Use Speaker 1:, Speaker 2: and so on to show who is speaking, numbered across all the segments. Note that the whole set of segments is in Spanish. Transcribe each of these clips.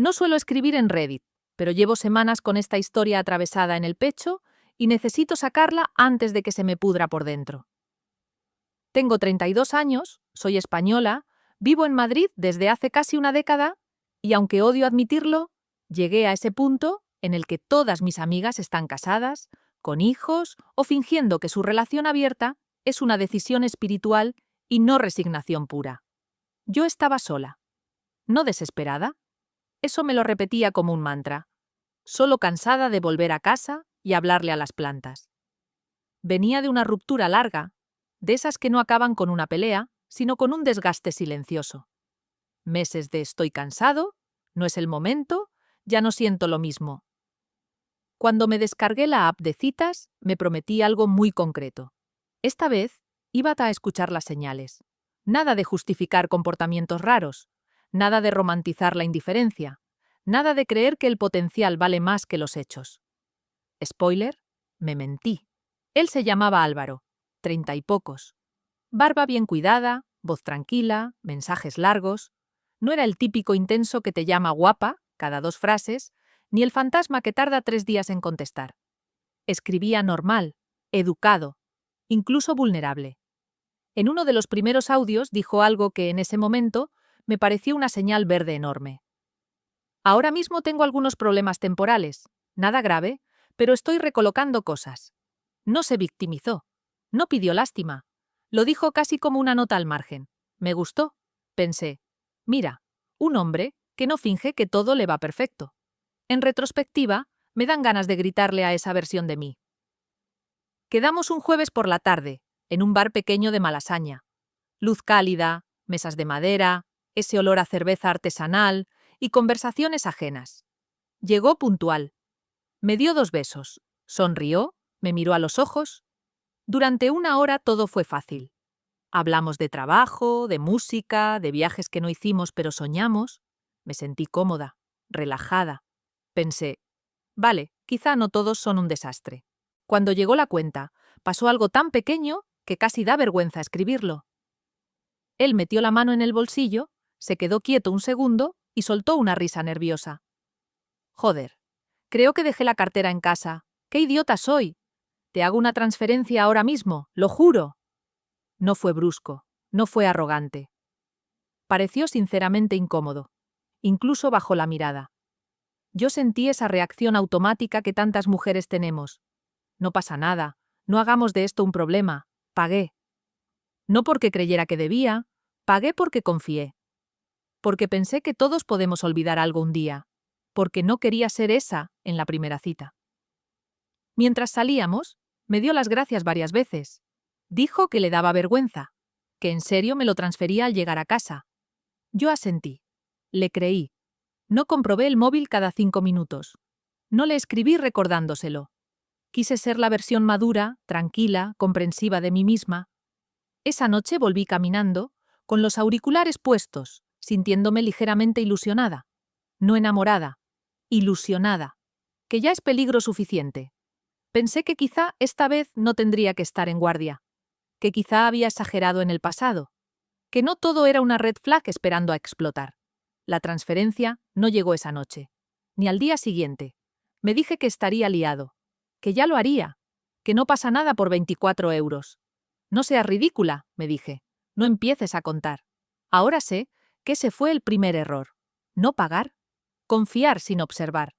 Speaker 1: No suelo escribir en Reddit, pero llevo semanas con esta historia atravesada en el pecho y necesito sacarla antes de que se me pudra por dentro. Tengo 32 años, soy española, vivo en Madrid desde hace casi una década y, aunque odio admitirlo, llegué a ese punto en el que todas mis amigas están casadas, con hijos o fingiendo que su relación abierta es una decisión espiritual y no resignación pura. Yo estaba sola, no desesperada. Eso me lo repetía como un mantra, solo cansada de volver a casa y hablarle a las plantas. Venía de una ruptura larga, de esas que no acaban con una pelea, sino con un desgaste silencioso. Meses de estoy cansado, no es el momento, ya no siento lo mismo. Cuando me descargué la app de citas, me prometí algo muy concreto. Esta vez iba a escuchar las señales. Nada de justificar comportamientos raros, nada de romantizar la indiferencia, nada de creer que el potencial vale más que los hechos. Spoiler, me mentí. Él se llamaba Álvaro, 30 y pocos. Barba bien cuidada, voz tranquila, mensajes largos. No era el típico intenso que te llama guapa cada 2 frases, ni el fantasma que tarda 3 días en contestar. Escribía normal, educado, incluso vulnerable. En uno de los primeros audios dijo algo que en ese momento me pareció una señal verde enorme. Ahora mismo tengo algunos problemas temporales, nada grave, pero estoy recolocando cosas. No se victimizó, no pidió lástima. Lo dijo casi como una nota al margen. Me gustó. Pensé, mira, un hombre que no finge que todo le va perfecto. En retrospectiva, me dan ganas de gritarle a esa versión de mí. Quedamos un jueves por la tarde, en un bar pequeño de Malasaña. Luz cálida, mesas de madera, ese olor a cerveza artesanal y conversaciones ajenas. Llegó puntual. Me dio 2 besos. Sonrió, me miró a los ojos. Durante 1 hora todo fue fácil. Hablamos de trabajo, de música, de viajes que no hicimos pero soñamos. Me sentí cómoda, relajada. Pensé, vale, quizá no todos son un desastre. Cuando llegó la cuenta, pasó algo tan pequeño que casi da vergüenza escribirlo. Él metió la mano en el bolsillo, se quedó quieto un segundo y soltó una risa nerviosa. Joder, creo que dejé la cartera en casa. ¡Qué idiota soy! Te hago una transferencia ahora mismo, lo juro. No fue brusco, no fue arrogante. Pareció sinceramente incómodo. Incluso bajó la mirada. Yo sentí esa reacción automática que tantas mujeres tenemos. No pasa nada, no hagamos de esto un problema. Pagué. No porque creyera que debía, pagué porque confié. Porque pensé que todos podemos olvidar algo un día. Porque no quería ser esa en la primera cita. Mientras salíamos, me dio las gracias varias veces. Dijo que le daba vergüenza, que en serio me lo transfería al llegar a casa. Yo asentí. Le creí. No comprobé el móvil cada 5 minutos. No le escribí recordándoselo. Quise ser la versión madura, tranquila, comprensiva de mí misma. Esa noche volví caminando, con los auriculares puestos, sintiéndome ligeramente ilusionada. No enamorada, ilusionada, que ya es peligro suficiente. Pensé que quizá esta vez no tendría que estar en guardia, que quizá había exagerado en el pasado, que no todo era una red flag esperando a explotar. La transferencia no llegó esa noche, ni al día siguiente. Me dije que estaría liado, que ya lo haría, que no pasa nada por 24 euros. No seas ridícula, me dije, no empieces a contar. Ahora sé que ese fue el primer error. No pagar, confiar sin observar.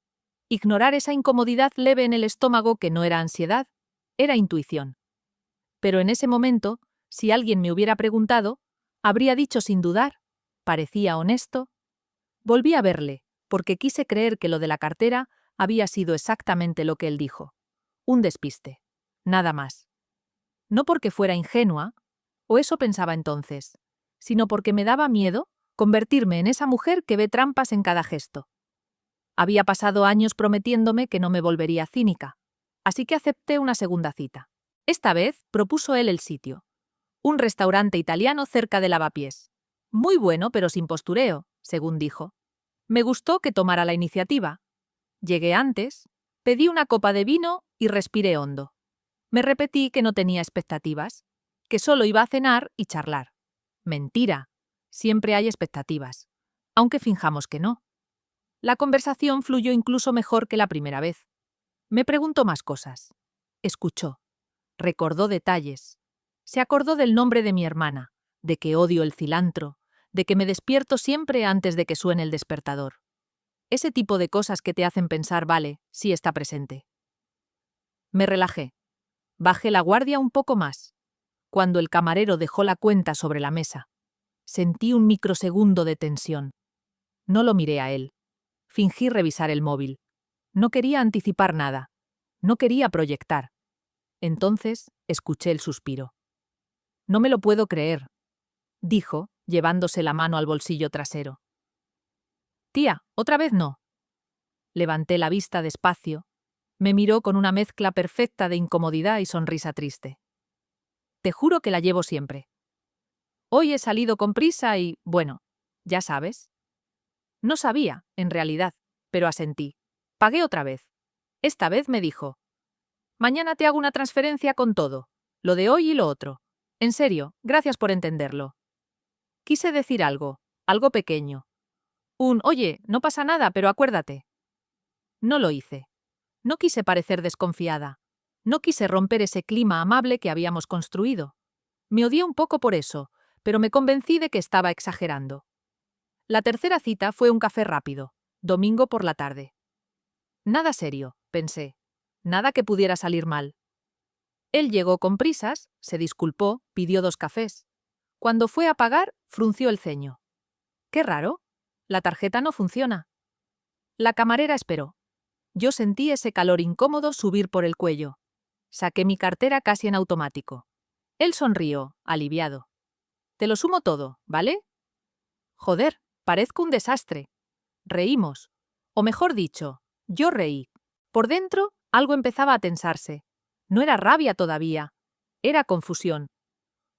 Speaker 1: Ignorar esa incomodidad leve en el estómago que no era ansiedad, era intuición. Pero en ese momento, si alguien me hubiera preguntado, habría dicho sin dudar, parecía honesto. Volví a verle, porque quise creer que lo de la cartera había sido exactamente lo que él dijo. Un despiste. Nada más. No porque fuera ingenua, o eso pensaba entonces, sino porque me daba miedo convertirme en esa mujer que ve trampas en cada gesto. Había pasado años prometiéndome que no me volvería cínica, así que acepté una segunda cita. Esta vez propuso él el sitio. Un restaurante italiano cerca de Lavapiés. Muy bueno, pero sin postureo, según dijo. Me gustó que tomara la iniciativa. Llegué antes, pedí una copa de vino y respiré hondo. Me repetí que no tenía expectativas, que solo iba a cenar y charlar. Mentira. Siempre hay expectativas, aunque finjamos que no. La conversación fluyó incluso mejor que la primera vez. Me preguntó más cosas. Escuchó. Recordó detalles. Se acordó del nombre de mi hermana, de que odio el cilantro, de que me despierto siempre antes de que suene el despertador. Ese tipo de cosas que te hacen pensar, vale, sí está presente. Me relajé. Bajé la guardia un poco más. Cuando el camarero dejó la cuenta sobre la mesa, sentí un microsegundo de tensión. No lo miré a él. Fingí revisar el móvil. No quería anticipar nada. No quería proyectar. Entonces escuché el suspiro. No me lo puedo creer, dijo, llevándose la mano al bolsillo trasero. Tía, otra vez no. Levanté la vista despacio. Me miró con una mezcla perfecta de incomodidad y sonrisa triste. Te juro que la llevo siempre. Hoy he salido con prisa y, bueno, ya sabes. No sabía, en realidad, pero asentí. Pagué otra vez. Esta vez me dijo: mañana te hago una transferencia con todo, lo de hoy y lo otro. En serio, gracias por entenderlo. Quise decir algo pequeño. Oye, no pasa nada, pero acuérdate. No lo hice. No quise parecer desconfiada. No quise romper ese clima amable que habíamos construido. Me odié un poco por eso, pero me convencí de que estaba exagerando. La tercera cita fue un café rápido, domingo por la tarde. Nada serio, pensé. Nada que pudiera salir mal. Él llegó con prisas, se disculpó, pidió 2 cafés. Cuando fue a pagar, frunció el ceño. Qué raro. La tarjeta no funciona. La camarera esperó. Yo sentí ese calor incómodo subir por el cuello. Saqué mi cartera casi en automático. Él sonrió, aliviado. Te lo sumo todo, ¿vale? Joder, parezco un desastre. Reímos. O mejor dicho, yo reí. Por dentro, algo empezaba a tensarse. No era rabia todavía. Era confusión.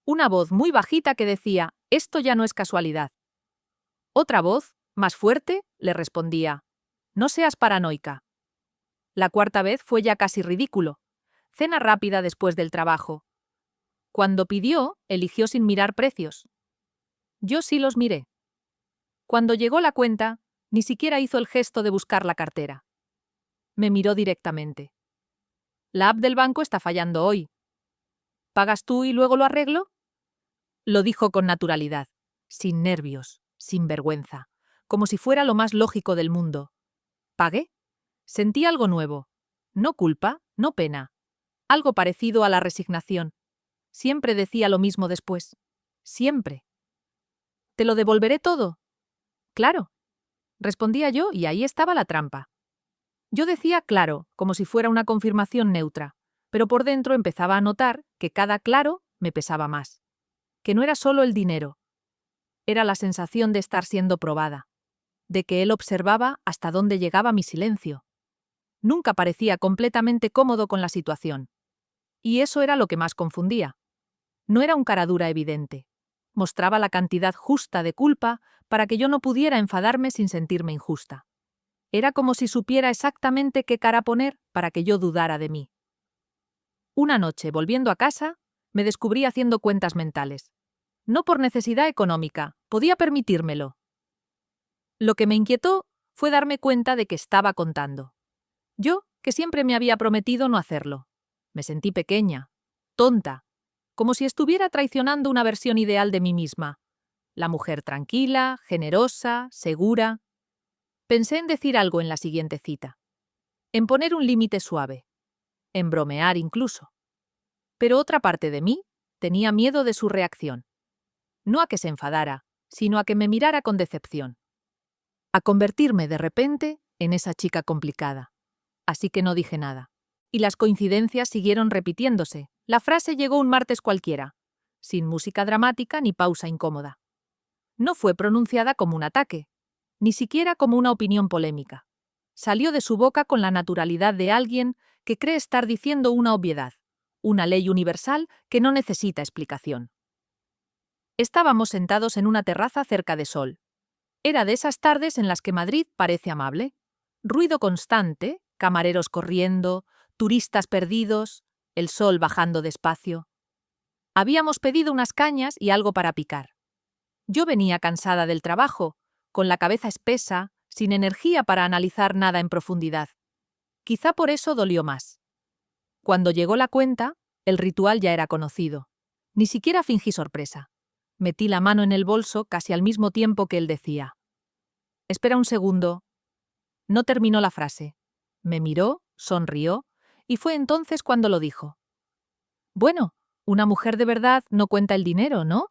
Speaker 1: Una voz muy bajita que decía: esto ya no es casualidad. Otra voz, más fuerte, le respondía: no seas paranoica. La cuarta vez fue ya casi ridículo. Cena rápida después del trabajo. Cuando pidió, eligió sin mirar precios. Yo sí los miré. Cuando llegó la cuenta, ni siquiera hizo el gesto de buscar la cartera. Me miró directamente. La app del banco está fallando hoy. ¿Pagas tú y luego lo arreglo? Lo dijo con naturalidad, sin nervios, sin vergüenza, como si fuera lo más lógico del mundo. ¿Pagué? Sentí algo nuevo. No culpa, no pena. Algo parecido a la resignación. Siempre decía lo mismo después. Siempre. ¿Te lo devolveré todo? Claro. Respondía yo y ahí estaba la trampa. Yo decía claro, como si fuera una confirmación neutra, pero por dentro empezaba a notar que cada claro me pesaba más. Que no era solo el dinero. Era la sensación de estar siendo probada. De que él observaba hasta dónde llegaba mi silencio. Nunca parecía completamente cómodo con la situación. Y eso era lo que más confundía. No era un caradura evidente. Mostraba la cantidad justa de culpa para que yo no pudiera enfadarme sin sentirme injusta. Era como si supiera exactamente qué cara poner para que yo dudara de mí. Una noche, volviendo a casa, me descubrí haciendo cuentas mentales. No por necesidad económica, podía permitírmelo. Lo que me inquietó fue darme cuenta de que estaba contando. Yo, que siempre me había prometido no hacerlo. Me sentí pequeña, tonta, como si estuviera traicionando una versión ideal de mí misma. La mujer tranquila, generosa, segura. Pensé en decir algo en la siguiente cita. En poner un límite suave. En bromear incluso. Pero otra parte de mí tenía miedo de su reacción. No a que se enfadara, sino a que me mirara con decepción. A convertirme de repente en esa chica complicada. Así que no dije nada. Y las coincidencias siguieron repitiéndose. La frase llegó un martes cualquiera, sin música dramática ni pausa incómoda. No fue pronunciada como un ataque, ni siquiera como una opinión polémica. Salió de su boca con la naturalidad de alguien que cree estar diciendo una obviedad, una ley universal que no necesita explicación. Estábamos sentados en una terraza cerca de sol. Era de esas tardes en las que Madrid parece amable. Ruido constante, camareros corriendo, turistas perdidos, el sol bajando despacio. Habíamos pedido unas cañas y algo para picar. Yo venía cansada del trabajo, con la cabeza espesa, sin energía para analizar nada en profundidad. Quizá por eso dolió más. Cuando llegó la cuenta, el ritual ya era conocido. Ni siquiera fingí sorpresa. Metí la mano en el bolso casi al mismo tiempo que él decía: «Espera un segundo». No terminó la frase. Me miró, sonrió, y fue entonces cuando lo dijo. «Bueno, una mujer de verdad no cuenta el dinero, ¿no?».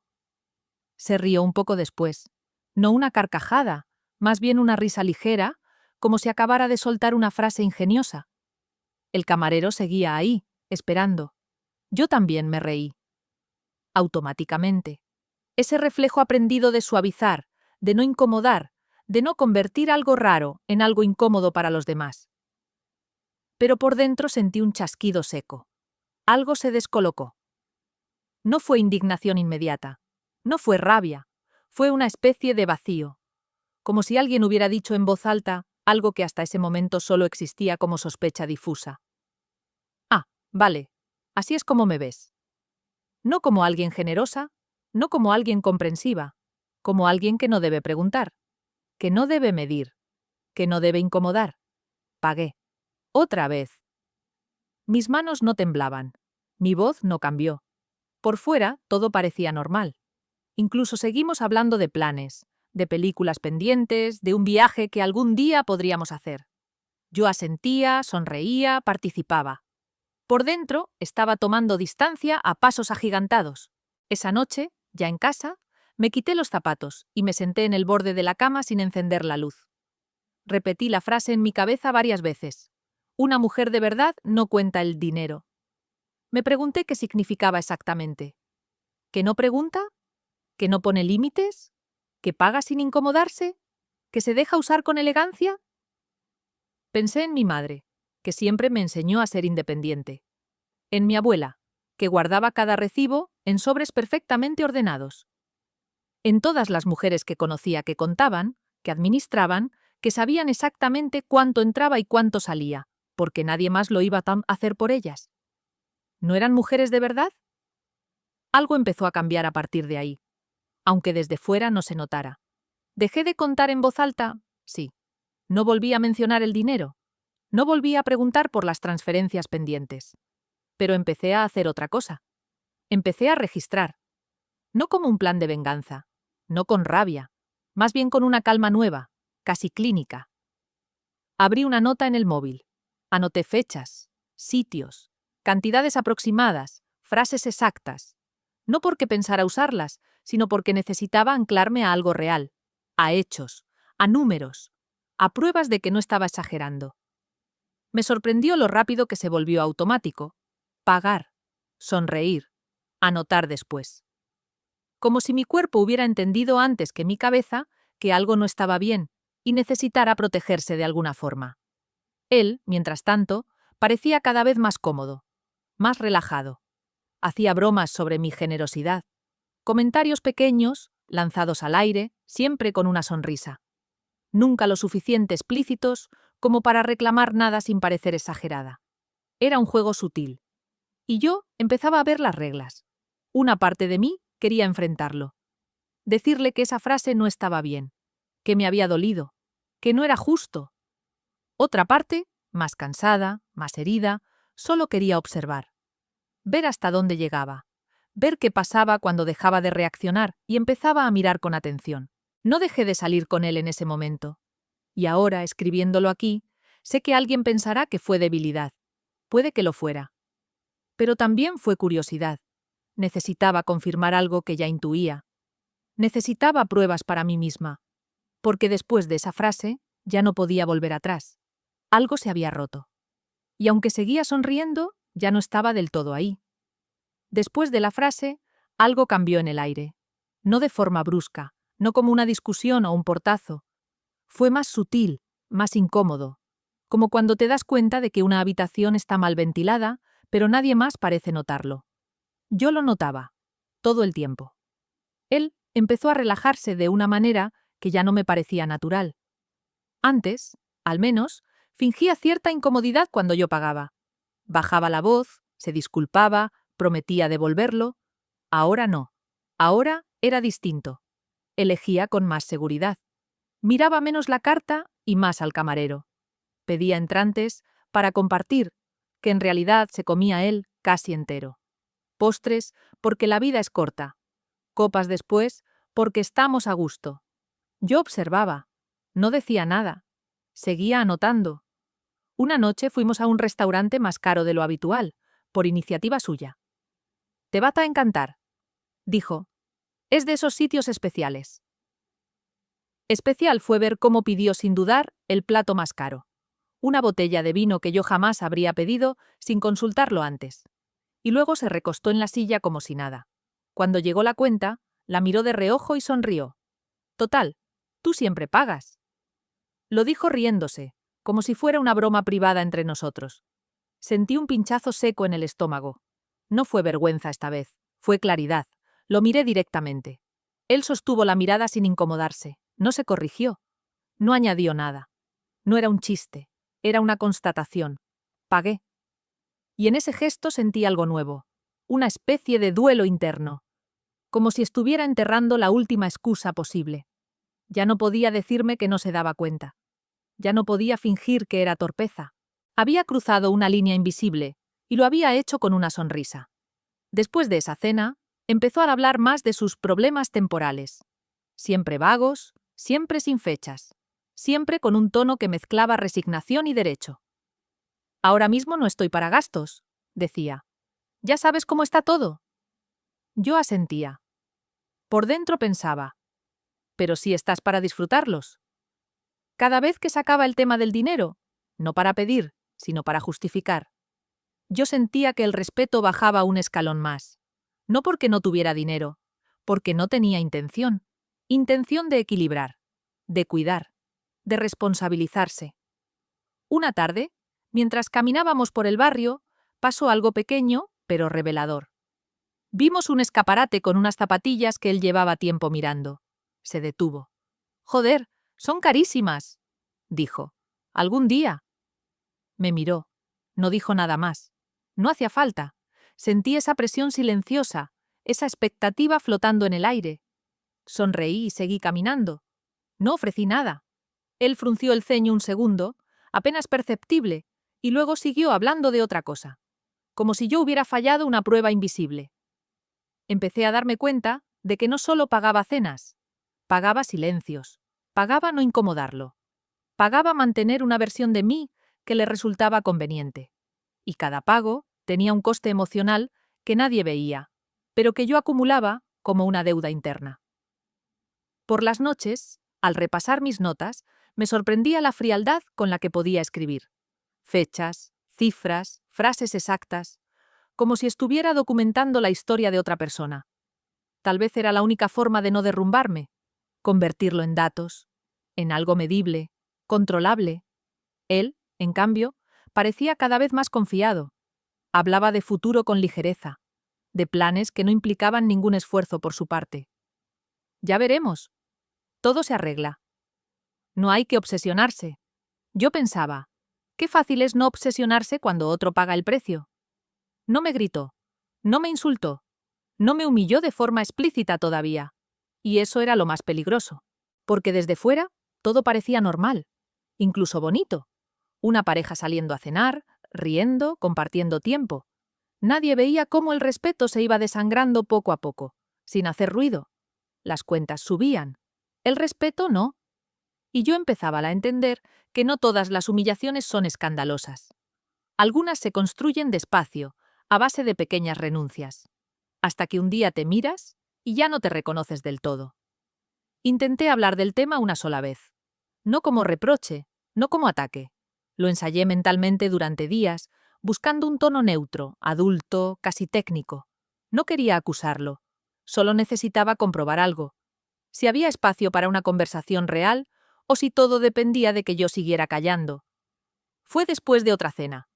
Speaker 1: Se rió un poco después. No una carcajada, más bien una risa ligera, como si acabara de soltar una frase ingeniosa. El camarero seguía ahí, esperando. Yo también me reí. Automáticamente. Ese reflejo aprendido de suavizar, de no incomodar, de no convertir algo raro en algo incómodo para los demás. Pero por dentro sentí un chasquido seco. Algo se descolocó. No fue indignación inmediata. No fue rabia. Fue una especie de vacío. Como si alguien hubiera dicho en voz alta algo que hasta ese momento solo existía como sospecha difusa. «Ah, vale. Así es como me ves». No como alguien generosa, no como alguien comprensiva, como alguien que no debe preguntar, que no debe medir, que no debe incomodar. Pagué. Otra vez. Mis manos no temblaban. Mi voz no cambió. Por fuera, todo parecía normal. Incluso seguimos hablando de planes, de películas pendientes, de un viaje que algún día podríamos hacer. Yo asentía, sonreía, participaba. Por dentro, estaba tomando distancia a pasos agigantados. Esa noche, ya en casa, me quité los zapatos y me senté en el borde de la cama sin encender la luz. Repetí la frase en mi cabeza varias veces. Una mujer de verdad no cuenta el dinero. Me pregunté qué significaba exactamente. ¿Que no pregunta? ¿Que no pone límites? ¿Que paga sin incomodarse? ¿Que se deja usar con elegancia? Pensé en mi madre, que siempre me enseñó a ser independiente. En mi abuela, que guardaba cada recibo en sobres perfectamente ordenados. En todas las mujeres que conocía que contaban, que administraban, que sabían exactamente cuánto entraba y cuánto salía, porque nadie más lo iba a hacer por ellas. ¿No eran mujeres de verdad? Algo empezó a cambiar a partir de ahí, aunque desde fuera no se notara. ¿Dejé de contar en voz alta? Sí. No volví a mencionar el dinero. No volví a preguntar por las transferencias pendientes. Pero empecé a hacer otra cosa. Empecé a registrar. No como un plan de venganza, no con rabia, más bien con una calma nueva, casi clínica. Abrí una nota en el móvil. Anoté fechas, sitios, cantidades aproximadas, frases exactas. No porque pensara usarlas, sino porque necesitaba anclarme a algo real, a hechos, a números, a pruebas de que no estaba exagerando. Me sorprendió lo rápido que se volvió automático. Pagar, sonreír, anotar después. Como si mi cuerpo hubiera entendido antes que mi cabeza que algo no estaba bien y necesitara protegerse de alguna forma. Él, mientras tanto, parecía cada vez más cómodo, más relajado. Hacía bromas sobre mi generosidad, comentarios pequeños, lanzados al aire, siempre con una sonrisa. Nunca lo suficiente explícitos como para reclamar nada sin parecer exagerada. Era un juego sutil. Y yo empezaba a ver las reglas. Una parte de mí quería enfrentarlo. Decirle que esa frase no estaba bien, que me había dolido, que no era justo. Otra parte, más cansada, más herida, solo quería observar. Ver hasta dónde llegaba. Ver qué pasaba cuando dejaba de reaccionar y empezaba a mirar con atención. No dejé de salir con él en ese momento. Y ahora, escribiéndolo aquí, sé que alguien pensará que fue debilidad. Puede que lo fuera. Pero también fue curiosidad. Necesitaba confirmar algo que ya intuía. Necesitaba pruebas para mí misma. Porque después de esa frase, ya no podía volver atrás. Algo se había roto. Y aunque seguía sonriendo, ya no estaba del todo ahí. Después de la frase, algo cambió en el aire. No de forma brusca, no como una discusión o un portazo. Fue más sutil, más incómodo. Como cuando te das cuenta de que una habitación está mal ventilada, pero nadie más parece notarlo. Yo lo notaba, todo el tiempo. Él empezó a relajarse de una manera que ya no me parecía natural. Antes, al menos, fingía cierta incomodidad cuando yo pagaba. Bajaba la voz, se disculpaba, prometía devolverlo. Ahora no. Ahora era distinto. Elegía con más seguridad. Miraba menos la carta y más al camarero. Pedía entrantes para compartir, que en realidad se comía él casi entero. Postres, porque la vida es corta. Copas después, porque estamos a gusto. Yo observaba. No decía nada. Seguía anotando. Una noche fuimos a un restaurante más caro de lo habitual, por iniciativa suya. «Te va a encantar», dijo. «Es de esos sitios especiales». Especial fue ver cómo pidió sin dudar el plato más caro. Una botella de vino que yo jamás habría pedido sin consultarlo antes. Y luego se recostó en la silla como si nada. Cuando llegó la cuenta, la miró de reojo y sonrió. «Total, tú siempre pagas». Lo dijo riéndose, como si fuera una broma privada entre nosotros. Sentí un pinchazo seco en el estómago. No fue vergüenza esta vez, fue claridad. Lo miré directamente. Él sostuvo la mirada sin incomodarse. No se corrigió. No añadió nada. No era un chiste, era una constatación. Pagué. Y en ese gesto sentí algo nuevo. Una especie de duelo interno. Como si estuviera enterrando la última excusa posible. Ya no podía decirme que no se daba cuenta. Ya no podía fingir que era torpeza. Había cruzado una línea invisible, y lo había hecho con una sonrisa. Después de esa cena, empezó a hablar más de sus problemas temporales. Siempre vagos, siempre sin fechas, siempre con un tono que mezclaba resignación y derecho. «Ahora mismo no estoy para gastos», decía. «¿Ya sabes cómo está todo?» Yo asentía. Por dentro pensaba. «Pero sí estás para disfrutarlos». Cada vez que sacaba el tema del dinero, no para pedir, sino para justificar. Yo sentía que el respeto bajaba un escalón más. No porque no tuviera dinero, porque no tenía intención. Intención de equilibrar, de cuidar, de responsabilizarse. Una tarde, mientras caminábamos por el barrio, pasó algo pequeño, pero revelador. Vimos un escaparate con unas zapatillas que él llevaba tiempo mirando. Se detuvo. «Joder, son carísimas», dijo. «Algún día». Me miró. No dijo nada más. No hacía falta. Sentí esa presión silenciosa, esa expectativa flotando en el aire. Sonreí y seguí caminando. No ofrecí nada. Él frunció el ceño un segundo, apenas perceptible, y luego siguió hablando de otra cosa, como si yo hubiera fallado una prueba invisible. Empecé a darme cuenta de que no solo pagaba cenas, pagaba silencios, pagaba no incomodarlo, pagaba mantener una versión de mí que le resultaba conveniente. Y cada pago tenía un coste emocional que nadie veía, pero que yo acumulaba como una deuda interna. Por las noches, al repasar mis notas, me sorprendía la frialdad con la que podía escribir. Fechas, cifras, frases exactas, como si estuviera documentando la historia de otra persona. Tal vez era la única forma de no derrumbarme, convertirlo en datos, en algo medible, controlable. Él, en cambio, parecía cada vez más confiado. Hablaba de futuro con ligereza, de planes que no implicaban ningún esfuerzo por su parte. «Ya veremos. Todo se arregla. No hay que obsesionarse». Yo pensaba, qué fácil es no obsesionarse cuando otro paga el precio. No me gritó, no me insultó, no me humilló de forma explícita todavía. Y eso era lo más peligroso, porque desde fuera todo parecía normal, incluso bonito. Una pareja saliendo a cenar, riendo, compartiendo tiempo. Nadie veía cómo el respeto se iba desangrando poco a poco, sin hacer ruido. Las cuentas subían. El respeto no. Y yo empezaba a entender que no todas las humillaciones son escandalosas. Algunas se construyen despacio, a base de pequeñas renuncias, hasta que un día te miras y ya no te reconoces del todo. Intenté hablar del tema una sola vez. No como reproche, no como ataque. Lo ensayé mentalmente durante días, buscando un tono neutro, adulto, casi técnico. No quería acusarlo. Solo necesitaba comprobar algo. Si había espacio para una conversación real o si todo dependía de que yo siguiera callando. Fue después de otra cena.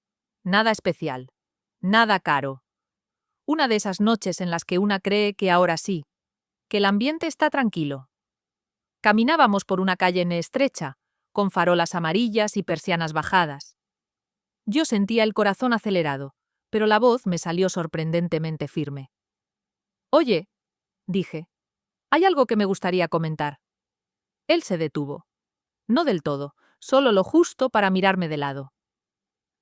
Speaker 1: Nada especial. Nada caro. Una de esas noches en las que una cree que ahora sí, que el ambiente está tranquilo. Caminábamos por una calle estrecha, con farolas amarillas y persianas bajadas. Yo sentía el corazón acelerado, pero la voz me salió sorprendentemente firme. «Oye», dije, «hay algo que me gustaría comentar». Él se detuvo. No del todo, solo lo justo para mirarme de lado.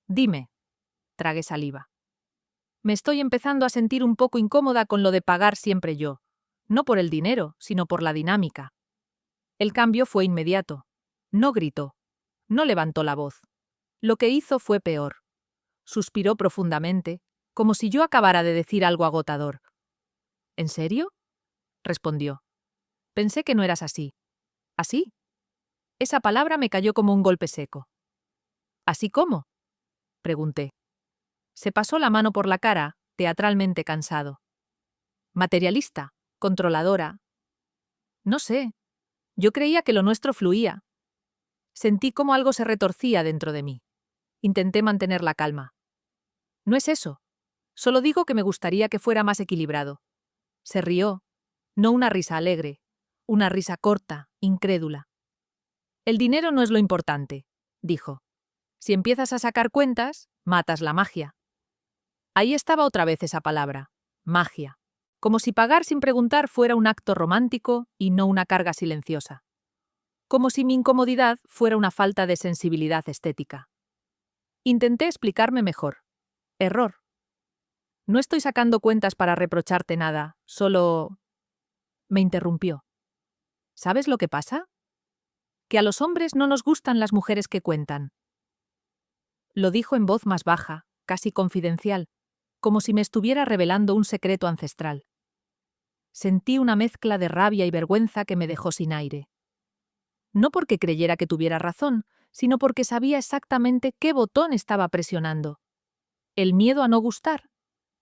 Speaker 1: Dime. Tragué saliva. Me estoy empezando a sentir un poco incómoda con lo de pagar siempre yo. No por el dinero, sino por la dinámica. El cambio fue inmediato. No gritó. No levantó la voz. Lo que hizo fue peor. Suspiró profundamente, como si yo acabara de decir algo agotador. ¿En serio? Respondió. Pensé que no eras así. ¿Así? Esa palabra me cayó como un golpe seco. ¿Así cómo? Pregunté. Se pasó la mano por la cara, teatralmente cansado. Materialista, controladora. No sé. Yo creía que lo nuestro fluía. Sentí como algo se retorcía dentro de mí. Intenté mantener la calma. No es eso. Solo digo que me gustaría que fuera más equilibrado. Se rió. No una risa alegre. Una risa corta, incrédula. El dinero no es lo importante, dijo. Si empiezas a sacar cuentas, matas la magia. Ahí estaba otra vez esa palabra, magia. Como si pagar sin preguntar fuera un acto romántico y no una carga silenciosa. Como si mi incomodidad fuera una falta de sensibilidad estética. Intenté explicarme mejor. Error. No estoy sacando cuentas para reprocharte nada, solo... Me interrumpió. ¿Sabes lo que pasa? Que a los hombres no nos gustan las mujeres que cuentan. Lo dijo en voz más baja, casi confidencial, como si me estuviera revelando un secreto ancestral. Sentí una mezcla de rabia y vergüenza que me dejó sin aire. No porque creyera que tuviera razón, sino porque sabía exactamente qué botón estaba presionando. El miedo a no gustar,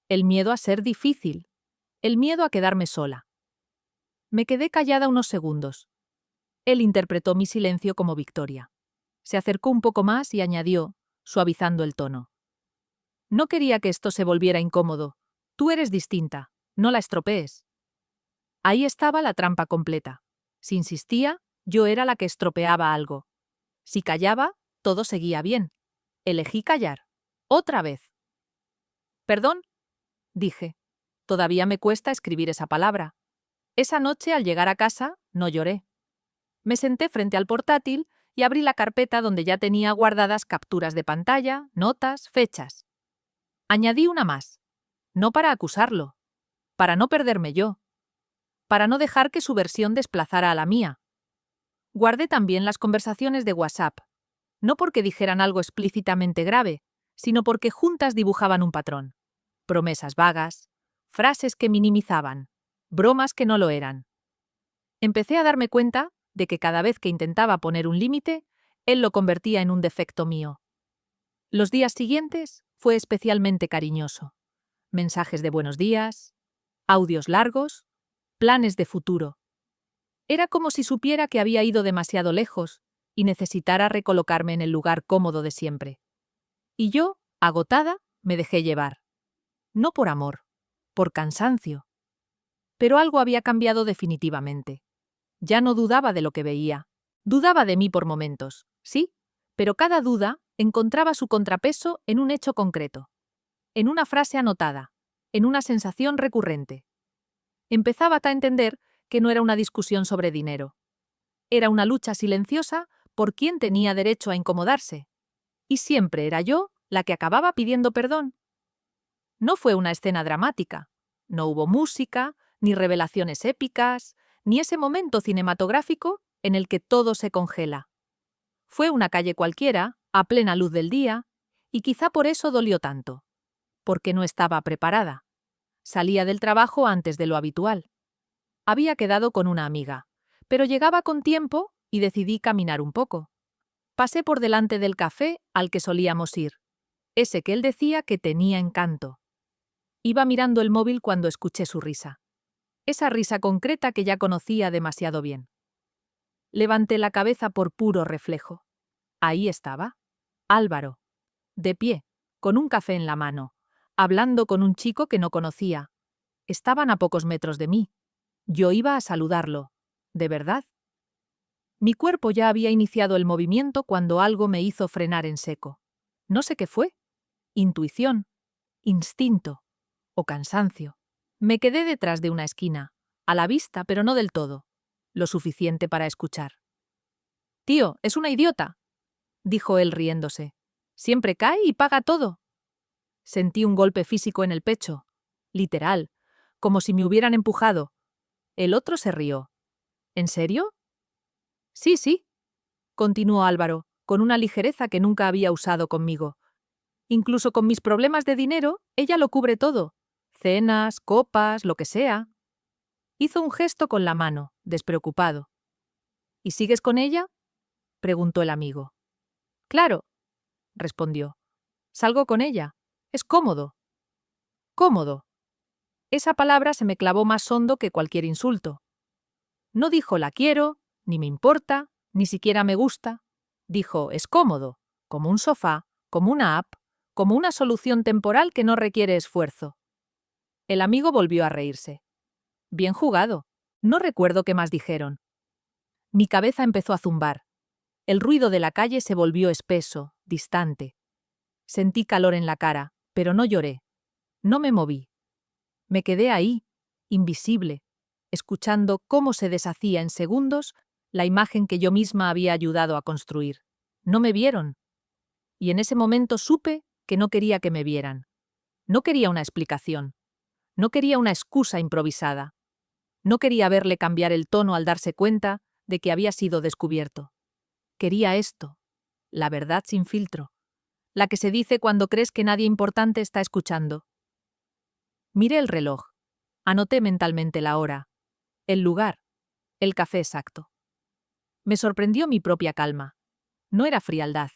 Speaker 1: el miedo a ser difícil, el miedo a quedarme sola. Me quedé callada unos segundos. Él interpretó mi silencio como victoria. Se acercó un poco más y añadió, suavizando el tono. No quería que esto se volviera incómodo. Tú eres distinta, no la estropees. Ahí estaba la trampa completa. Si insistía, yo era la que estropeaba algo. Si callaba, todo seguía bien. Elegí callar. Otra vez. Perdón, dije. Todavía me cuesta escribir esa palabra. Esa noche, al llegar a casa, no lloré. Me senté frente al portátil y abrí la carpeta donde ya tenía guardadas capturas de pantalla, notas, fechas. Añadí una más. No para acusarlo. Para no perderme yo. Para no dejar que su versión desplazara a la mía. Guardé también las conversaciones de WhatsApp. No porque dijeran algo explícitamente grave, sino porque juntas dibujaban un patrón. Promesas vagas, frases que minimizaban, bromas que no lo eran. Empecé a darme cuenta de que cada vez que intentaba poner un límite, él lo convertía en un defecto mío. Los días siguientes fue especialmente cariñoso. Mensajes de buenos días, audios largos, planes de futuro. Era como si supiera que había ido demasiado lejos y necesitara recolocarme en el lugar cómodo de siempre. Y yo, agotada, me dejé llevar. No por amor, por cansancio. Pero algo había cambiado definitivamente. Ya no dudaba de lo que veía. Dudaba de mí por momentos, sí, pero cada duda encontraba su contrapeso en un hecho concreto, en una frase anotada, en una sensación recurrente. Empezaba a entender que no era una discusión sobre dinero. Era una lucha silenciosa por quién tenía derecho a incomodarse. Y siempre era yo la que acababa pidiendo perdón. No fue una escena dramática. No hubo música, ni revelaciones épicas, ni ese momento cinematográfico en el que todo se congela. Fue una calle cualquiera, a plena luz del día, y quizá por eso dolió tanto. Porque no estaba preparada. Salía del trabajo antes de lo habitual. Había quedado con una amiga, pero llegaba con tiempo y decidí caminar un poco. Pasé por delante del café al que solíamos ir, ese que él decía que tenía encanto. Iba mirando el móvil cuando escuché su risa. Esa risa concreta que ya conocía demasiado bien. Levanté la cabeza por puro reflejo. Ahí estaba. Álvaro. De pie, con un café en la mano, hablando con un chico que no conocía. Estaban a pocos metros de mí. Yo iba a saludarlo. ¿De verdad? Mi cuerpo ya había iniciado el movimiento cuando algo me hizo frenar en seco. No sé qué fue. Intuición, instinto o cansancio. Me quedé detrás de una esquina, a la vista pero no del todo, lo suficiente para escuchar. Tío, es una idiota, dijo él riéndose. Siempre cae y paga todo. Sentí un golpe físico en el pecho, literal, como si me hubieran empujado. El otro se rió. ¿En serio? Sí, sí, continuó Álvaro, con una ligereza que nunca había usado conmigo. Incluso con mis problemas de dinero, ella lo cubre todo. Cenas, copas, lo que sea. Hizo un gesto con la mano, despreocupado. ¿Y sigues con ella? Preguntó el amigo. Claro, respondió. Salgo con ella. Es cómodo. Cómodo. Esa palabra se me clavó más hondo que cualquier insulto. No dijo la quiero, ni me importa, ni siquiera me gusta. Dijo es cómodo, como un sofá, como una app, como una solución temporal que no requiere esfuerzo. El amigo volvió a reírse. Bien jugado. No recuerdo qué más dijeron. Mi cabeza empezó a zumbar. El ruido de la calle se volvió espeso, distante. Sentí calor en la cara, pero no lloré. No me moví. Me quedé ahí, invisible, escuchando cómo se deshacía en segundos la imagen que yo misma había ayudado a construir. No me vieron. Y en ese momento supe que no quería que me vieran. No quería una explicación. No quería una excusa improvisada. No quería verle cambiar el tono al darse cuenta de que había sido descubierto. Quería esto, la verdad sin filtro, la que se dice cuando crees que nadie importante está escuchando. Miré el reloj. Anoté mentalmente la hora, el lugar, el café exacto. Me sorprendió mi propia calma. No era frialdad.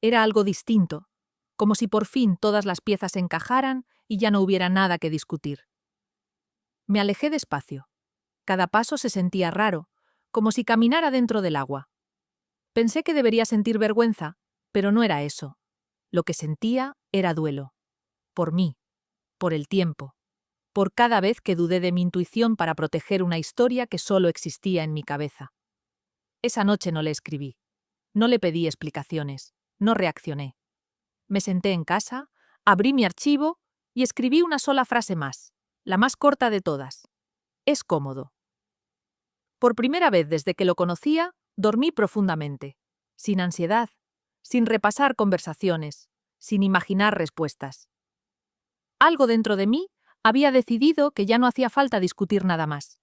Speaker 1: Era algo distinto, como si por fin todas las piezas encajaran y ya no hubiera nada que discutir. Me alejé despacio. Cada paso se sentía raro, como si caminara dentro del agua. Pensé que debería sentir vergüenza, pero no era eso. Lo que sentía era duelo. Por mí, por el tiempo, por cada vez que dudé de mi intuición para proteger una historia que solo existía en mi cabeza. Esa noche no le escribí. No le pedí explicaciones. No reaccioné. Me senté en casa, abrí mi archivo y escribí una sola frase más, la más corta de todas. Es cómodo. Por primera vez desde que lo conocía, dormí profundamente, sin ansiedad, sin repasar conversaciones, sin imaginar respuestas. Algo dentro de mí había decidido que ya no hacía falta discutir nada más.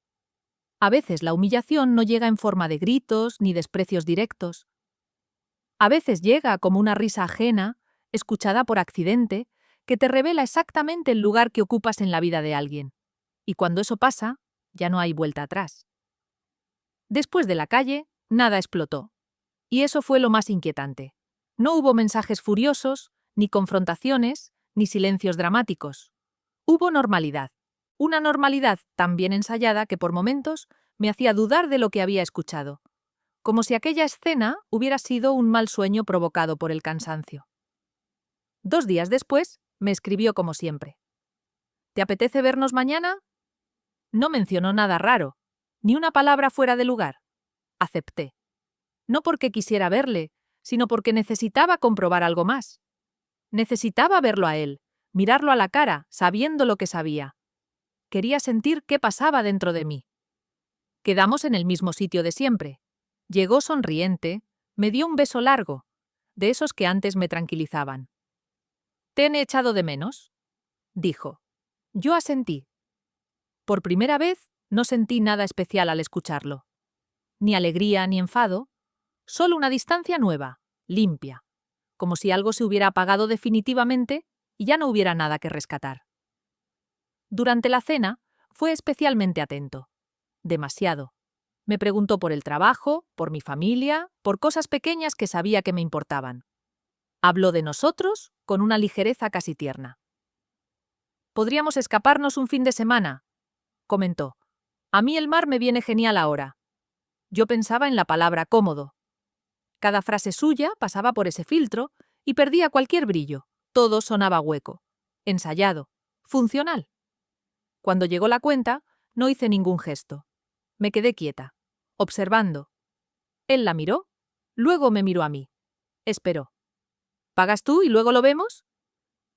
Speaker 1: A veces la humillación no llega en forma de gritos ni desprecios directos. A veces llega como una risa ajena, escuchada por accidente, que te revela exactamente el lugar que ocupas en la vida de alguien. Y cuando eso pasa, ya no hay vuelta atrás. Después de la calle, nada explotó. Y eso fue lo más inquietante. No hubo mensajes furiosos, ni confrontaciones, ni silencios dramáticos. Hubo normalidad. Una normalidad tan bien ensayada que por momentos me hacía dudar de lo que había escuchado. Como si aquella escena hubiera sido un mal sueño provocado por el cansancio. 2 días después, me escribió como siempre. ¿Te apetece vernos mañana? No mencionó nada raro, ni una palabra fuera de lugar. Acepté. No porque quisiera verle, sino porque necesitaba comprobar algo más. Necesitaba verlo a él, mirarlo a la cara, sabiendo lo que sabía. Quería sentir qué pasaba dentro de mí. Quedamos en el mismo sitio de siempre. Llegó sonriente, me dio un beso largo, de esos que antes me tranquilizaban. ¿Te he echado de menos?, dijo. Yo asentí. Por primera vez, no sentí nada especial al escucharlo. Ni alegría ni enfado, solo una distancia nueva, limpia, como si algo se hubiera apagado definitivamente y ya no hubiera nada que rescatar. Durante la cena, fue especialmente atento. Demasiado. Me preguntó por el trabajo, por mi familia, por cosas pequeñas que sabía que me importaban. Habló de nosotros con una ligereza casi tierna. «Podríamos escaparnos un fin de semana», comentó. «A mí el mar me viene genial ahora». Yo pensaba en la palabra cómodo. Cada frase suya pasaba por ese filtro y perdía cualquier brillo. Todo sonaba hueco, ensayado, funcional. Cuando llegó la cuenta, no hice ningún gesto. Me quedé quieta, observando. Él la miró, luego me miró a mí. Esperó. «¿Pagas tú y luego lo vemos?»,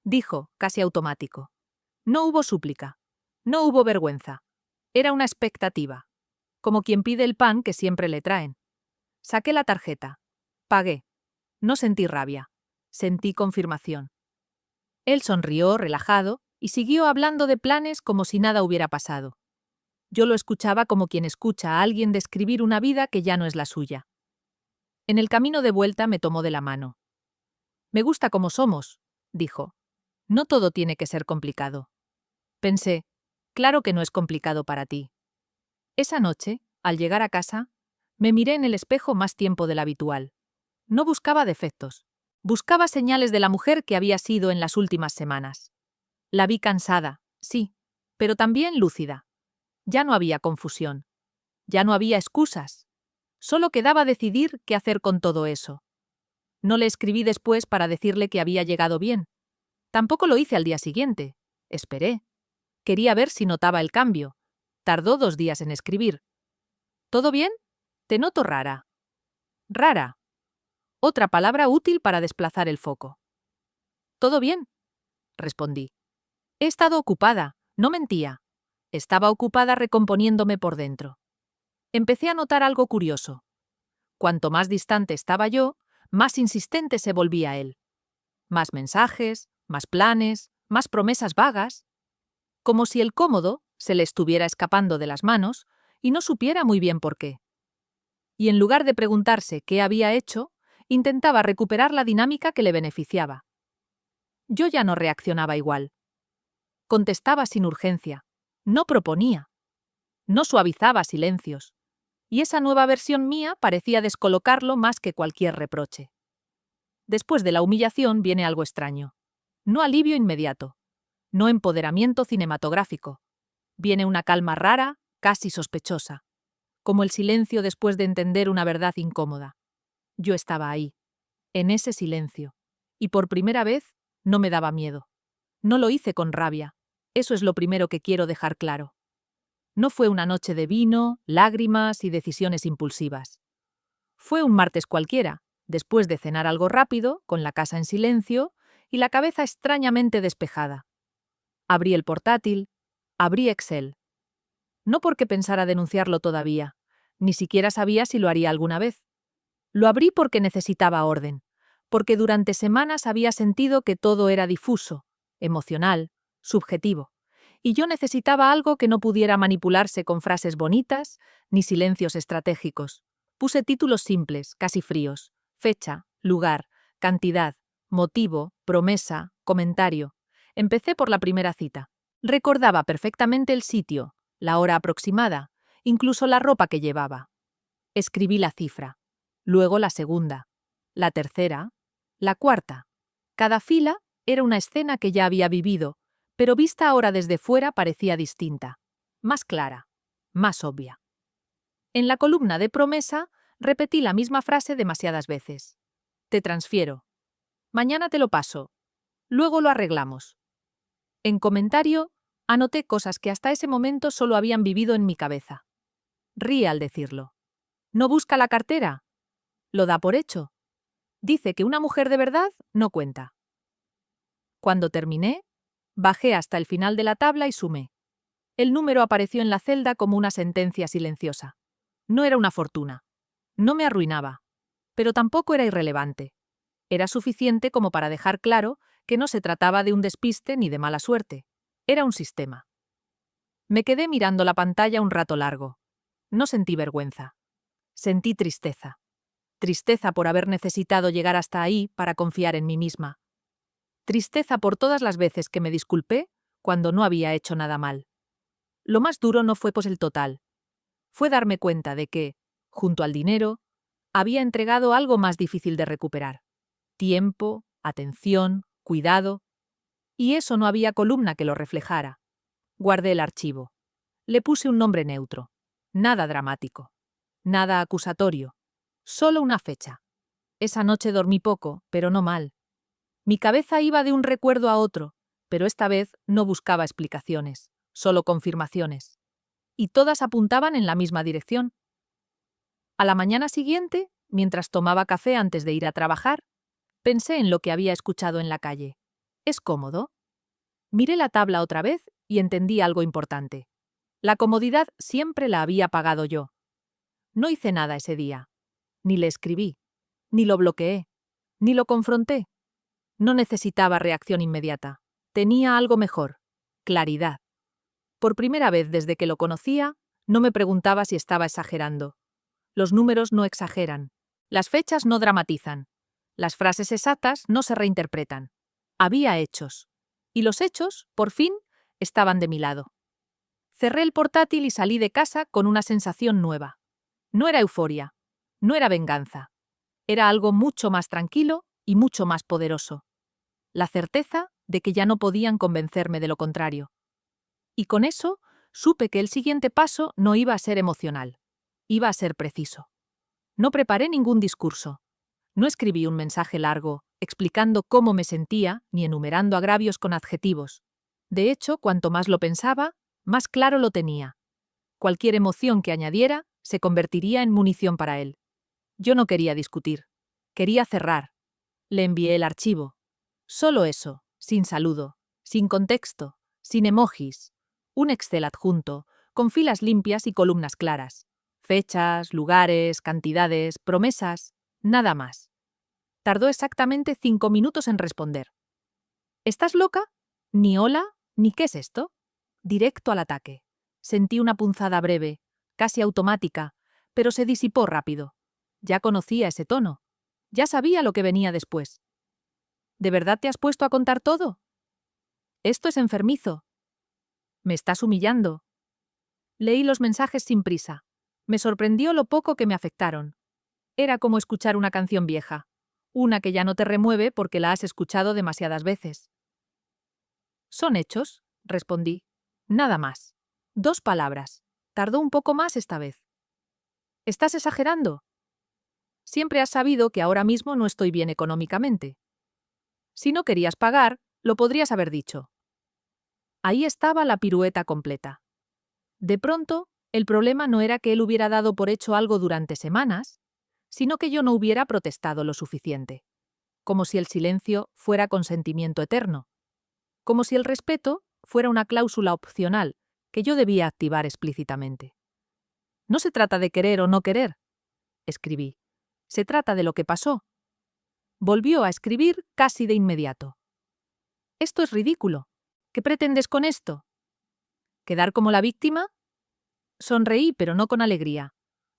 Speaker 1: dijo, casi automático. No hubo súplica. No hubo vergüenza. Era una expectativa. Como quien pide el pan que siempre le traen. Saqué la tarjeta. Pagué. No sentí rabia. Sentí confirmación. Él sonrió, relajado, y siguió hablando de planes como si nada hubiera pasado. Yo lo escuchaba como quien escucha a alguien describir una vida que ya no es la suya. En el camino de vuelta me tomó de la mano. Me gusta como somos, dijo. No todo tiene que ser complicado. Pensé, claro que no es complicado para ti. Esa noche, al llegar a casa, me miré en el espejo más tiempo del habitual. No buscaba defectos. Buscaba señales de la mujer que había sido en las últimas semanas. La vi cansada, sí, pero también lúcida. Ya no había confusión. Ya no había excusas. Solo quedaba decidir qué hacer con todo eso. No le escribí después para decirle que había llegado bien. Tampoco lo hice al día siguiente. Esperé. Quería ver si notaba el cambio. Tardó 2 días en escribir. ¿Todo bien? Te noto rara. Rara. Otra palabra útil para desplazar el foco. ¿Todo bien? Respondí. He estado ocupada, no mentía. Estaba ocupada recomponiéndome por dentro. Empecé a notar algo curioso. Cuanto más distante estaba yo, más insistente se volvía él. Más mensajes, más planes, más promesas vagas. Como si el cómodo se le estuviera escapando de las manos y no supiera muy bien por qué. Y en lugar de preguntarse qué había hecho, intentaba recuperar la dinámica que le beneficiaba. Yo ya no reaccionaba igual. Contestaba sin urgencia. No proponía. No suavizaba silencios. Y esa nueva versión mía parecía descolocarlo más que cualquier reproche. Después de la humillación viene algo extraño. No alivio inmediato. No empoderamiento cinematográfico. Viene una calma rara, casi sospechosa. Como el silencio después de entender una verdad incómoda. Yo estaba ahí, en ese silencio. Y por primera vez, no me daba miedo. No lo hice con rabia. Eso es lo primero que quiero dejar claro. No fue una noche de vino, lágrimas y decisiones impulsivas. Fue un martes cualquiera, después de cenar algo rápido, con la casa en silencio y la cabeza extrañamente despejada. Abrí el portátil, abrí Excel. No porque pensara denunciarlo todavía, ni siquiera sabía si lo haría alguna vez. Lo abrí porque necesitaba orden, porque durante semanas había sentido que todo era difuso, emocional, subjetivo, y yo necesitaba algo que no pudiera manipularse con frases bonitas ni silencios estratégicos. Puse títulos simples, casi fríos: fecha, lugar, cantidad, motivo, promesa, comentario. Empecé por la primera cita. Recordaba perfectamente el sitio, la hora aproximada, incluso la ropa que llevaba. Escribí la cifra, luego la segunda, la tercera, la cuarta. Cada fila era una escena que ya había vivido, pero vista ahora desde fuera parecía distinta, más clara, más obvia. En la columna de promesa repetí la misma frase demasiadas veces. Te transfiero. Mañana te lo paso. Luego lo arreglamos. En comentario, anoté cosas que hasta ese momento solo habían vivido en mi cabeza. Ríe al decirlo. ¿No busca la cartera? Lo da por hecho. Dice que una mujer de verdad no cuenta. Cuando terminé, bajé hasta el final de la tabla y sumé. El número apareció en la celda como una sentencia silenciosa. No era una fortuna. No me arruinaba. Pero tampoco era irrelevante. Era suficiente como para dejar claro que no se trataba de un despiste ni de mala suerte. Era un sistema. Me quedé mirando la pantalla un rato largo. No sentí vergüenza. Sentí tristeza. Tristeza por haber necesitado llegar hasta ahí para confiar en mí misma. Tristeza por todas las veces que me disculpé cuando no había hecho nada mal. Lo más duro no fue pues el total. Fue darme cuenta de que, junto al dinero, había entregado algo más difícil de recuperar. Tiempo, atención, cuidado. Y eso no había columna que lo reflejara. Guardé el archivo. Le puse un nombre neutro. Nada dramático. Nada acusatorio. Solo una fecha. Esa noche dormí poco, pero no mal. Mi cabeza iba de un recuerdo a otro, pero esta vez no buscaba explicaciones, solo confirmaciones. Y todas apuntaban en la misma dirección. A la mañana siguiente, mientras tomaba café antes de ir a trabajar, pensé en lo que había escuchado en la calle. ¿Es cómodo? Miré la tabla otra vez y entendí algo importante. La comodidad siempre la había pagado yo. No hice nada ese día. Ni le escribí, ni lo bloqueé, ni lo confronté. No necesitaba reacción inmediata. Tenía algo mejor: claridad. Por primera vez desde que lo conocía, no me preguntaba si estaba exagerando. Los números no exageran. Las fechas no dramatizan. Las frases exactas no se reinterpretan. Había hechos. Y los hechos, por fin, estaban de mi lado. Cerré el portátil y salí de casa con una sensación nueva. No era euforia. No era venganza. Era algo mucho más tranquilo y mucho más poderoso. La certeza de que ya no podían convencerme de lo contrario. Y con eso supe que el siguiente paso no iba a ser emocional. Iba a ser preciso. No preparé ningún discurso. No escribí un mensaje largo, explicando cómo me sentía, ni enumerando agravios con adjetivos. De hecho, cuanto más lo pensaba, más claro lo tenía. Cualquier emoción que añadiera se convertiría en munición para él. Yo no quería discutir. Quería cerrar. Le envié el archivo. Solo eso, sin saludo, sin contexto, sin emojis. Un Excel adjunto, con filas limpias y columnas claras. Fechas, lugares, cantidades, promesas, nada más. Tardó exactamente 5 minutos en responder. ¿Estás loca? Ni hola, ni ¿qué es esto? Directo al ataque. Sentí una punzada breve, casi automática, pero se disipó rápido. Ya conocía ese tono. Ya sabía lo que venía después. ¿De verdad te has puesto a contar todo? Esto es enfermizo. Me estás humillando. Leí los mensajes sin prisa. Me sorprendió lo poco que me afectaron. Era como escuchar una canción vieja, una que ya no te remueve porque la has escuchado demasiadas veces. Son hechos, respondí. Nada más. 2 palabras. Tardó un poco más esta vez. ¿Estás exagerando? Siempre has sabido que ahora mismo no estoy bien económicamente. Si no querías pagar, lo podrías haber dicho. Ahí estaba la pirueta completa. De pronto, el problema no era que él hubiera dado por hecho algo durante semanas, sino que yo no hubiera protestado lo suficiente. Como si el silencio fuera consentimiento eterno. Como si el respeto fuera una cláusula opcional que yo debía activar explícitamente. No se trata de querer o no querer, escribí. Se trata de lo que pasó. Volvió a escribir casi de inmediato. Esto es ridículo. ¿Qué pretendes con esto? ¿Quedar como la víctima? Sonreí, pero no con alegría.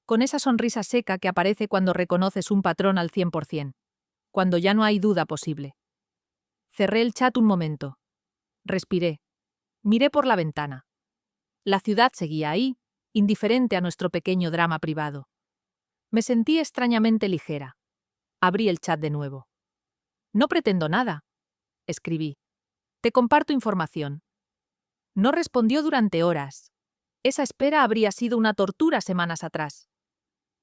Speaker 1: Con esa sonrisa seca que aparece cuando reconoces un patrón al 100%, cuando ya no hay duda posible. Cerré el chat un momento. Respiré. Miré por la ventana. La ciudad seguía ahí, indiferente a nuestro pequeño drama privado. Me sentí extrañamente ligera. Abrí el chat de nuevo. No pretendo nada, escribí. Te comparto información. No respondió durante horas. Esa espera habría sido una tortura semanas atrás.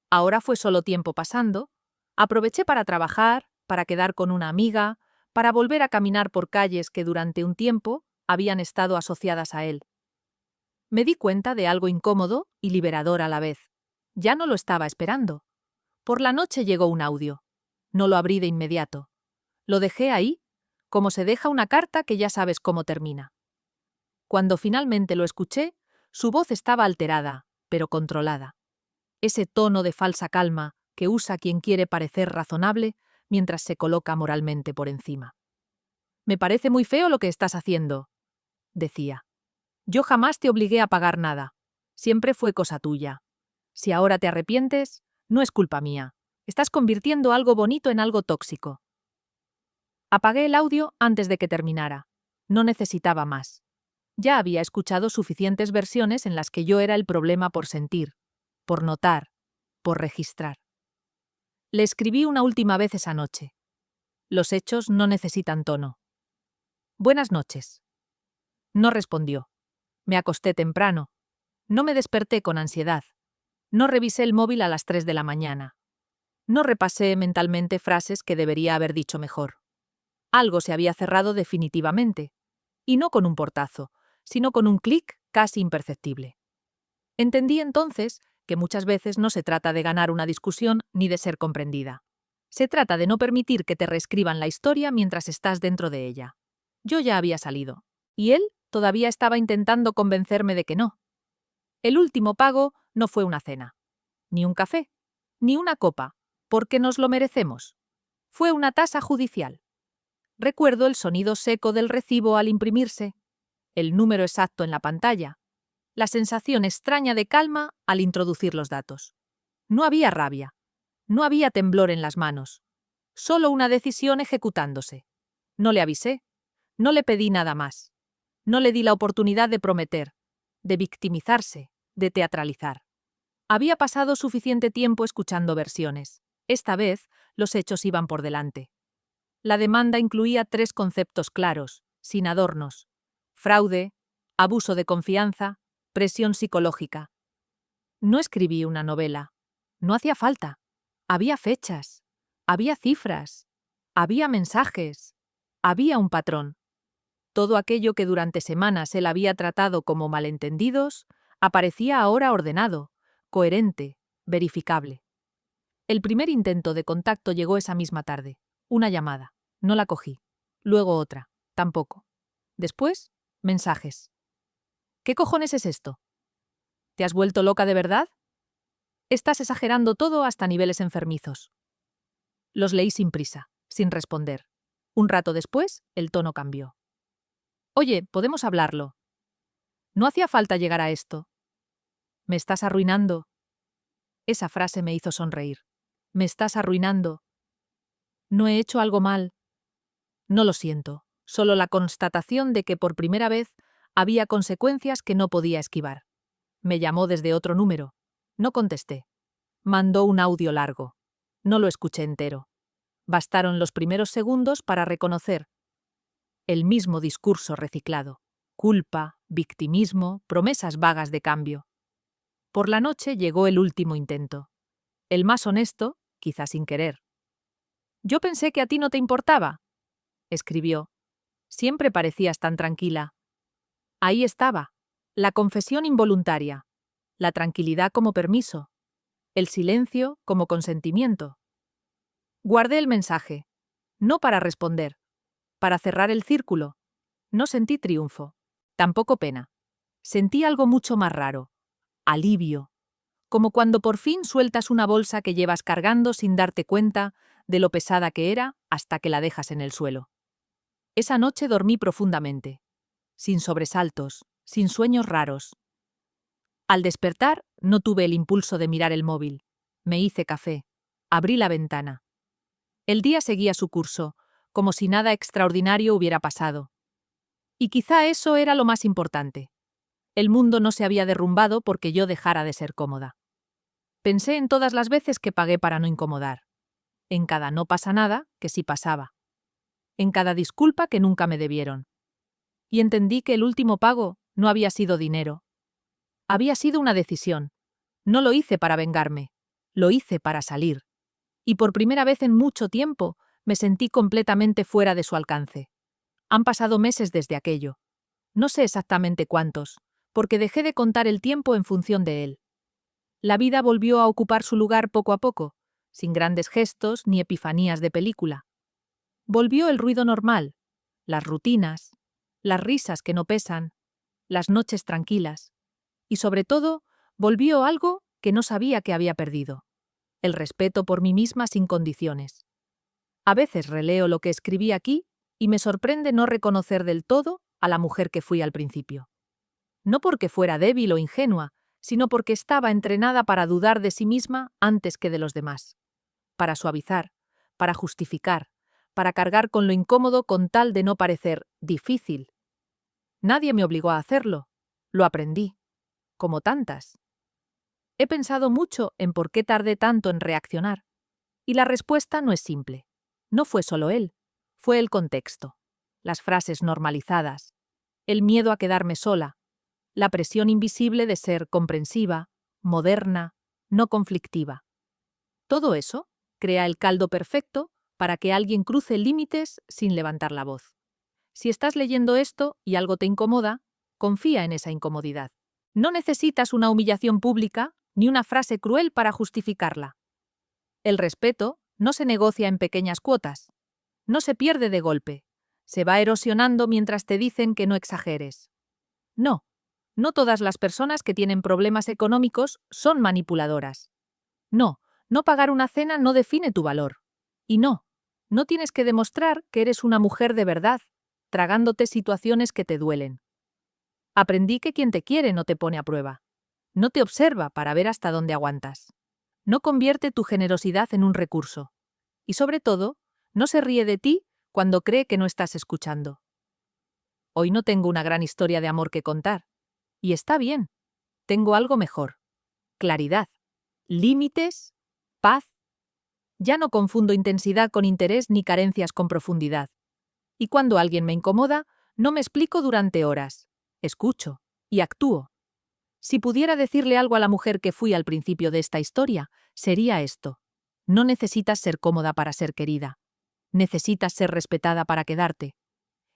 Speaker 1: Ahora fue solo tiempo pasando. Aproveché para trabajar, para quedar con una amiga, para volver a caminar por calles que durante un tiempo habían estado asociadas a él. Me di cuenta de algo incómodo y liberador a la vez. Ya no lo estaba esperando. Por la noche llegó un audio. No lo abrí de inmediato. Lo dejé ahí, como se deja una carta que ya sabes cómo termina. Cuando finalmente lo escuché, su voz estaba alterada, pero controlada. Ese tono de falsa calma que usa quien quiere parecer razonable mientras se coloca moralmente por encima. Me parece muy feo lo que estás haciendo, decía. Yo jamás te obligué a pagar nada. Siempre fue cosa tuya. Si ahora te arrepientes, no es culpa mía. Estás convirtiendo algo bonito en algo tóxico. Apagué el audio antes de que terminara. No necesitaba más. Ya había escuchado suficientes versiones en las que yo era el problema por sentir, por notar, por registrar. Le escribí una última vez esa noche. Los hechos no necesitan tono. Buenas noches. No respondió. Me acosté temprano. No me desperté con ansiedad. No revisé el móvil a las 3 de la mañana. No repasé mentalmente frases que debería haber dicho mejor. Algo se había cerrado definitivamente. Y no con un portazo, sino con un clic casi imperceptible. Entendí entonces que muchas veces no se trata de ganar una discusión ni de ser comprendida. Se trata de no permitir que te reescriban la historia mientras estás dentro de ella. Yo ya había salido. Y él todavía estaba intentando convencerme de que no. El último pago no fue una cena. Ni un café. Ni una copa. Porque nos lo merecemos. Fue una tasa judicial. Recuerdo el sonido seco del recibo al imprimirse, el número exacto en la pantalla, la sensación extraña de calma al introducir los datos. No había rabia, no había temblor en las manos, solo una decisión ejecutándose. No le avisé, no le pedí nada más. No le di la oportunidad de prometer, de victimizarse, de teatralizar. Había pasado suficiente tiempo escuchando versiones. Esta vez, los hechos iban por delante. La demanda incluía 3 conceptos claros, sin adornos: fraude, abuso de confianza, presión psicológica. No escribí una novela. No hacía falta. Había fechas, había cifras, había mensajes, había un patrón. Todo aquello que durante semanas él había tratado como malentendidos aparecía ahora ordenado, coherente, verificable. El primer intento de contacto llegó esa misma tarde. Una llamada. No la cogí. Luego otra. Tampoco. Después, mensajes. ¿Qué cojones es esto? ¿Te has vuelto loca de verdad? Estás exagerando todo hasta niveles enfermizos. Los leí sin prisa, sin responder. Un rato después, el tono cambió. Oye, ¿podemos hablarlo? No hacía falta llegar a esto. Me estás arruinando. Esa frase me hizo sonreír. Me estás arruinando. No he hecho algo mal. No lo siento, solo la constatación de que por primera vez había consecuencias que no podía esquivar. Me llamó desde otro número. No contesté. Mandó un audio largo. No lo escuché entero. Bastaron los primeros segundos para reconocer el mismo discurso reciclado. Culpa, victimismo, promesas vagas de cambio. Por la noche llegó el último intento. El más honesto, quizás sin querer. Yo pensé que a ti no te importaba, escribió. Siempre parecías tan tranquila. Ahí estaba, la confesión involuntaria, la tranquilidad como permiso, el silencio como consentimiento. Guardé el mensaje, no para responder, para cerrar el círculo. No sentí triunfo, tampoco pena. Sentí algo mucho más raro, alivio, como cuando por fin sueltas una bolsa que llevas cargando sin darte cuenta de lo pesada que era hasta que la dejas en el suelo. Esa noche dormí profundamente, sin sobresaltos, sin sueños raros. Al despertar, no tuve el impulso de mirar el móvil. Me hice café, abrí la ventana. El día seguía su curso, como si nada extraordinario hubiera pasado. Y quizá eso era lo más importante. El mundo no se había derrumbado porque yo dejara de ser cómoda. Pensé en todas las veces que pagué para no incomodar. En cada no pasa nada que sí pasaba. En cada disculpa que nunca me debieron. Y entendí que el último pago no había sido dinero. Había sido una decisión. No lo hice para vengarme. Lo hice para salir. Y por primera vez en mucho tiempo me sentí completamente fuera de su alcance. Han pasado meses desde aquello. No sé exactamente cuántos, porque dejé de contar el tiempo en función de él. La vida volvió a ocupar su lugar poco a poco, sin grandes gestos ni epifanías de película. Volvió el ruido normal, las rutinas, las risas que no pesan, las noches tranquilas. Y sobre todo, volvió algo que no sabía que había perdido: el respeto por mí misma sin condiciones. A veces releo lo que escribí aquí y me sorprende no reconocer del todo a la mujer que fui al principio. No porque fuera débil o ingenua, sino porque estaba entrenada para dudar de sí misma antes que de los demás, para suavizar, para justificar, para cargar con lo incómodo con tal de no parecer difícil. Nadie me obligó a hacerlo, lo aprendí, como tantas. He pensado mucho en por qué tardé tanto en reaccionar, y la respuesta no es simple. No fue solo él, fue el contexto, las frases normalizadas, el miedo a quedarme sola, la presión invisible de ser comprensiva, moderna, no conflictiva. Todo eso crea el caldo perfecto para que alguien cruce límites sin levantar la voz. Si estás leyendo esto y algo te incomoda, confía en esa incomodidad. No necesitas una humillación pública ni una frase cruel para justificarla. El respeto no se negocia en pequeñas cuotas. No se pierde de golpe. Se va erosionando mientras te dicen que no exageres. No, no todas las personas que tienen problemas económicos son manipuladoras. No, No pagar una cena no define tu valor. Y no tienes que demostrar que eres una mujer de verdad, tragándote situaciones que te duelen. Aprendí que quien te quiere no te pone a prueba. No te observa para ver hasta dónde aguantas. No convierte tu generosidad en un recurso. Y sobre todo, no se ríe de ti cuando cree que no estás escuchando. Hoy no tengo una gran historia de amor que contar. Y está bien. Tengo algo mejor. Claridad. Límites. Paz. Ya no confundo intensidad con interés ni carencias con profundidad. Y cuando alguien me incomoda, no me explico durante horas. Escucho y actúo. Si pudiera decirle algo a la mujer que fui al principio de esta historia, sería esto. No necesitas ser cómoda para ser querida. Necesitas ser respetada para quedarte.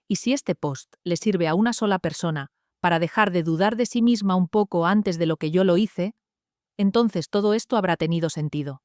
Speaker 1: Y si este post le sirve a una sola persona para dejar de dudar de sí misma un poco antes de lo que yo lo hice, entonces todo esto habrá tenido sentido.